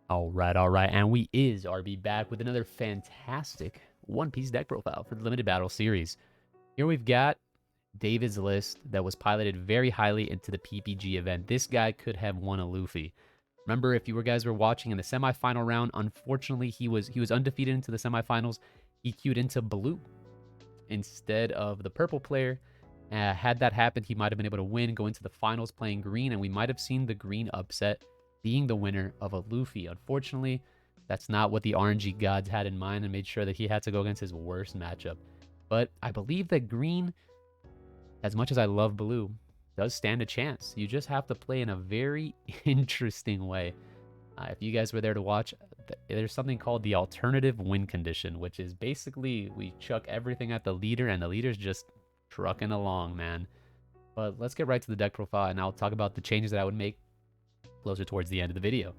All right, and we are back with another fantastic One Piece deck profile for the Limited Battle series. Here we've got David's list that was piloted very highly into the PPG event. This guy could have won a Luffy. Remember, if you guys were watching in the semifinal round, unfortunately he was undefeated into the semifinals. He queued into blue instead of the purple player. Had that happened, he might have been able to win, go into the finals playing green, and we might have seen the green upset being the winner of a Luffy. Unfortunately, that's not what the RNG gods had in mind and made sure that he had to go against his worst matchup. But I believe that green, as much as I love blue, does stand a chance. You just have to play in a very interesting way. If you guys were there to watch, there's something called the alternative win condition, which is basically we chuck everything at the leader and the leader's just trucking along, man. But let's get right to the deck profile and I'll talk about the changes that I would make closer towards the end of the video.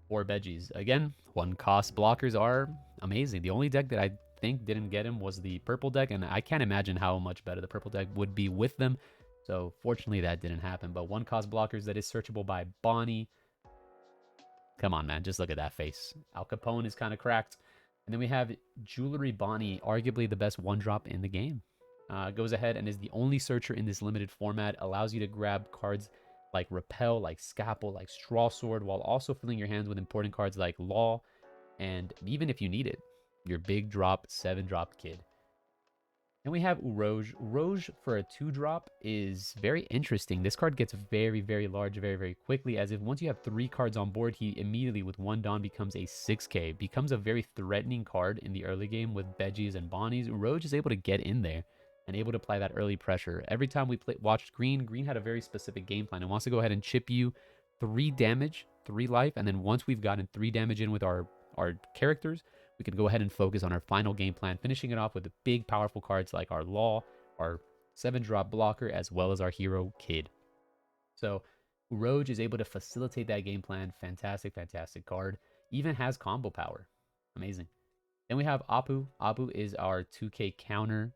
For veggies, again, one cost blockers are amazing. The only deck that I think didn't get him was the purple deck, and I can't imagine how much better the purple deck would be with them. So fortunately that didn't happen. But one cost blockers that is searchable by Bonnie. Come on, man, just look at that face. Al Capone is kind of cracked. And then we have Jewelry Bonnie, arguably the best one drop in the game. Goes ahead and is the only searcher in this limited format. Allows you to grab cards like Repel, like Scalpel, like Straw Sword, while also filling your hands with important cards like Law, and even if you need it, your big drop, 7-drop kid. Then we have Urouge. Urouge for a 2-drop is very interesting. This card gets very, very large very, very quickly, as if once you have 3 cards on board, he immediately with 1 Dawn becomes a 6k. Becomes a very threatening card in the early game with Veggies and Bonnies. Urouge is able to get in there and able to apply that early pressure. Every time we watched Green, Green had a very specific game plan and wants to go ahead and chip you 3 damage, 3 life, and then once we've gotten 3 damage in with our characters, we can go ahead and focus on our final game plan, finishing it off with the big, powerful cards like our Law, our 7-drop blocker, as well as our hero Kid. So Roge is able to facilitate that game plan. Fantastic, fantastic card. Even has combo power. Amazing. Then we have Apu. Apu is our 2k counter.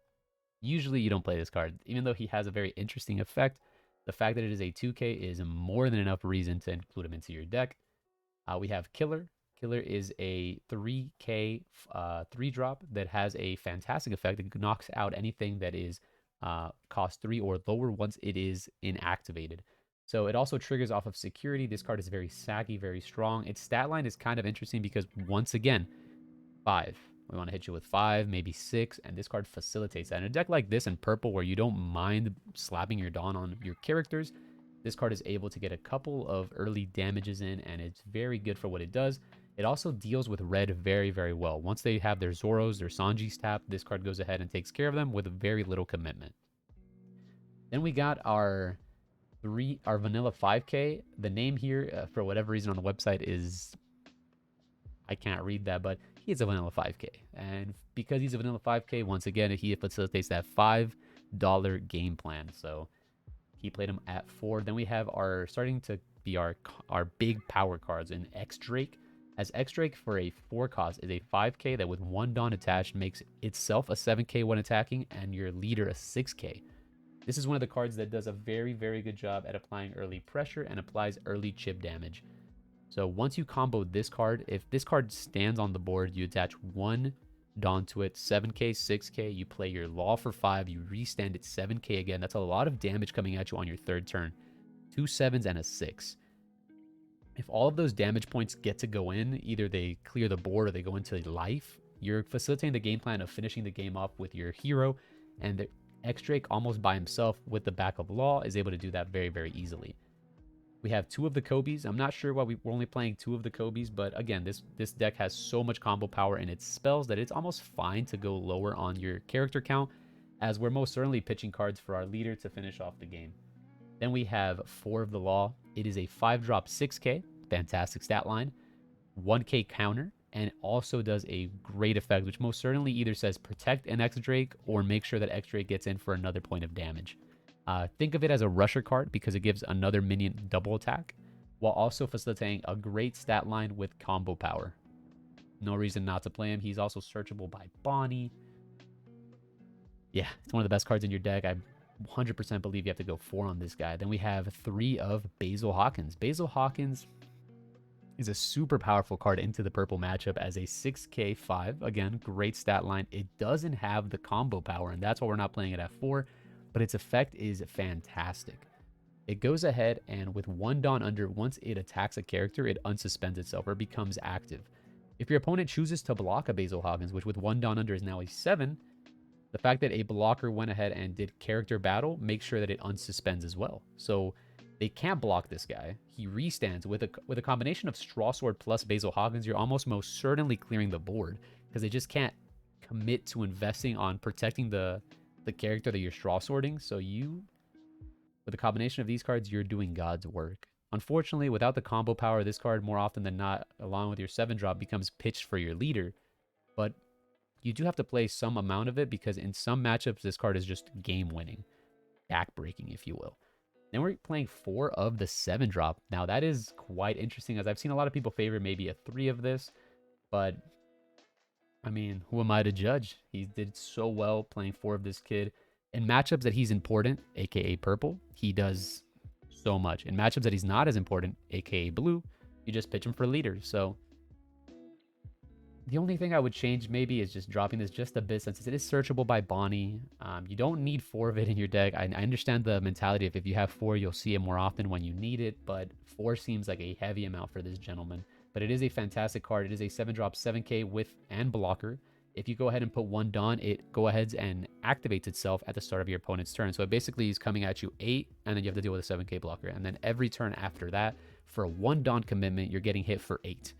Usually you don't play this card, even though he has a very interesting effect. The fact that it is a 2k is more than enough reason to include him into your deck. We have Killer. Killer is a 3k 3-drop that has a fantastic effect. It knocks out anything that is cost 3 or lower once it is inactivated. So it also triggers off of security. This card is very saggy, very strong. Its stat line is kind of interesting because, once again, 5. We want to hit you with 5, maybe 6, and this card facilitates that. In a deck like this in purple where you don't mind slapping your Dawn on your characters, this card is able to get a couple of early damages in, and it's very good for what it does. It also deals with red very, very well. Once they have their Zoros, their Sanjis tapped, this card goes ahead and takes care of them with very little commitment. Then we got our vanilla 5k. The name here, for whatever reason on the website, is... I can't read that, but he is a vanilla 5k. And because he's a vanilla 5k, once again, he facilitates that $5 game plan. So he played him at 4. Then we have starting to be our big power cards in X Drake. As X Drake for a 4 cost is a 5k that with 1 Dawn attached makes itself a 7k when attacking and your leader a 6k. This is one of the cards that does a very, very good job at applying early pressure and applies early chip damage. So once you combo this card, if this card stands on the board, you attach 1 Dawn to it, 7k, 6k, you play your Law for 5, you restand it 7k again. That's a lot of damage coming at you on your 3rd turn. 2 7s and a 6. If all of those damage points get to go in, either they clear the board or they go into life, you're facilitating the game plan of finishing the game off with your hero, and the X-Drake almost by himself with the back of Law is able to do that very, very easily. We have 2 of the Kobes. I'm not sure why we're only playing 2 of the Kobes, but again, this deck has so much combo power in its spells that it's almost fine to go lower on your character count, as we're most certainly pitching cards for our leader to finish off the game. Then we have 4 of the Law. It is a 5-drop 6k, fantastic stat line, 1k counter, and also does a great effect, which most certainly either says protect an X-Drake or make sure that X-Drake gets in for another point of damage. Think of it as a rusher card because it gives another minion double attack, while also facilitating a great stat line with combo power. No reason not to play him. He's also searchable by Bonnie. Yeah, it's one of the best cards in your deck. I 100% believe you have to go 4 on this guy. Then we have 3 of Basil Hawkins. Basil Hawkins is a super powerful card into the purple matchup as a 6k 5. Again, great stat line. It doesn't have the combo power, and that's why we're not playing it at 4, but its effect is fantastic. It goes ahead and with 1 Dawn Under, once it attacks a character, it unsuspends itself or becomes active. If your opponent chooses to block a Basil Hawkins, which with 1 Dawn Under is now a 7, the fact that a blocker went ahead and did character battle makes sure that it unsuspends as well. So they can't block this guy. He restands with a combination of Straw Sword plus Basil Hawkins. You're almost most certainly clearing the board because they just can't commit to investing on protecting the character that you're straw sorting. So you, with a combination of these cards, you're doing God's work. Unfortunately, without the combo power, this card more often than not, along with your 7-drop, becomes pitched for your leader. But you do have to play some amount of it because in some matchups, this card is just game-winning. Back-breaking, if you will. Then we're playing 4 of the 7-drop. Now, that is quite interesting, as I've seen a lot of people favor maybe a 3 of this. But, I mean, who am I to judge? He did so well playing 4 of this kid. In matchups that he's important, aka purple, he does so much. In matchups that he's not as important, aka blue, you just pitch him for leader. So the only thing I would change maybe is just dropping this just a bit since it is searchable by Bonnie. You don't need 4 of it in your deck. I understand the mentality of if you have 4, you'll see it more often when you need it, but 4 seems like a heavy amount for this gentleman. But it is a fantastic card. It is a 7-drop 7k with and blocker. If you go ahead and put 1 Dawn, it go ahead and activates itself at the start of your opponent's turn. So it basically is coming at you 8, and then you have to deal with a 7k blocker. And then every turn after that, for a 1 Dawn commitment, you're getting hit for 8.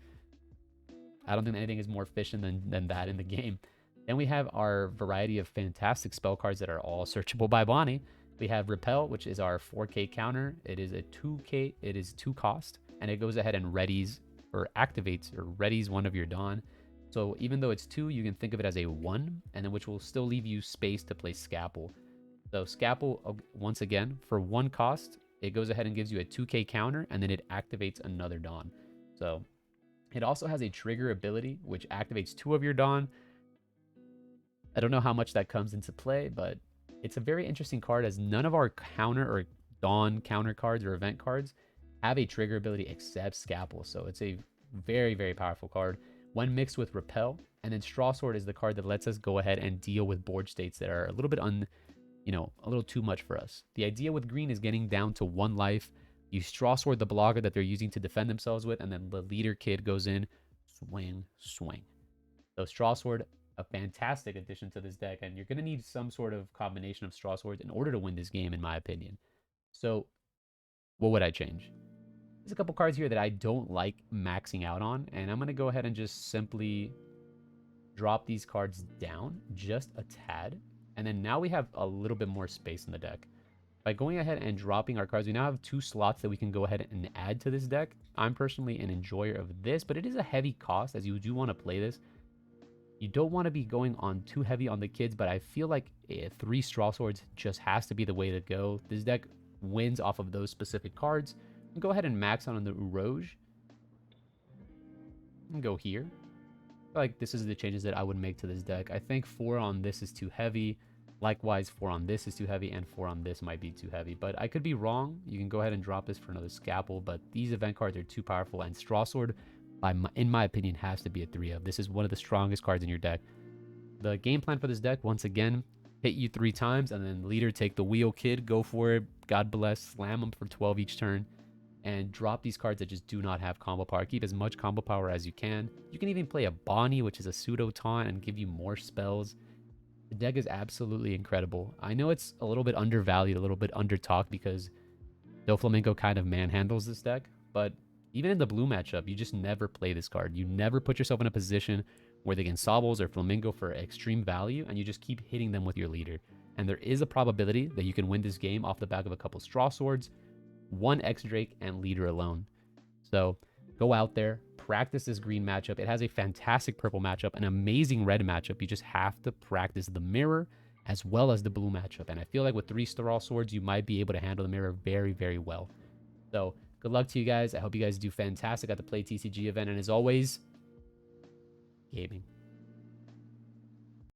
I don't think anything is more efficient than that in the game. Then we have our variety of fantastic spell cards that are all searchable by Bonnie. We have Repel, which is our 4k counter. It is a 2k, it is 2 cost, and it goes ahead and readies or activates or readies one of your Dawn. So even though it's 2, you can think of it as a 1, and then which will still leave you space to play Scalpel. So Scalpel, once again, for 1 cost, it goes ahead and gives you a 2k counter, and then it activates another Dawn. So it also has a trigger ability, which activates 2 of your Dawn. I don't know how much that comes into play, but it's a very interesting card as none of our counter or Dawn counter cards or event cards have a trigger ability except Scalpel. So it's a very, very powerful card when mixed with Repel. And then Straw Sword is the card that lets us go ahead and deal with board states that are a little bit a little too much for us. The idea with green is getting down to 1 life. You Straw Sword the blocker that they're using to defend themselves with, and then the leader kid goes in, swing, swing. So Straw Sword, a fantastic addition to this deck, and you're going to need some sort of combination of Straw Swords in order to win this game, in my opinion. So what would I change? There's a couple cards here that I don't like maxing out on, and I'm going to go ahead and just simply drop these cards down just a tad. And then now we have a little bit more space in the deck. By going ahead and dropping our cards, we now have 2 slots that we can go ahead and add to this deck. I'm personally an enjoyer of this, but it is a heavy cost as you do want to play this. You don't want to be going on too heavy on the kids, but I feel like 3 Straw Swords just has to be the way to go. This deck wins off of those specific cards. Go ahead and max on the Rouge. And go here. I feel like this is the changes that I would make to this deck. I think 4 on this is too heavy. Likewise, 4 on this is too heavy, and 4 on this might be too heavy. But I could be wrong. You can go ahead and drop this for another Scalpel, but these event cards are too powerful, and Straw Sword, in my opinion, has to be a 3 of. This is one of the strongest cards in your deck. The game plan for this deck, once again, hit you 3 times, and then leader, take the wheel, kid, go for it, God bless, slam them for 12 each turn, and drop these cards that just do not have combo power. Keep as much combo power as you can. You can even play a Bonnie, which is a pseudo taunt, and give you more spells. The deck is absolutely incredible. I know it's a little bit undervalued, a little bit under-talked because Doflamingo kind of manhandles this deck, but even in the blue matchup, you just never play this card. You never put yourself in a position where they can Sobbles or Flamingo for extreme value, and you just keep hitting them with your leader. And there is a probability that you can win this game off the back of a couple Straw Swords, 1 X-Drake, and leader alone. So go out there, practice this green matchup. It has a fantastic purple matchup, an amazing red matchup. You just have to practice the mirror as well as the blue matchup. And I feel like with 3 Straw Swords, you might be able to handle the mirror very, very well. So good luck to you guys. I hope you guys do fantastic at the Play TCG event. And as always, gaming.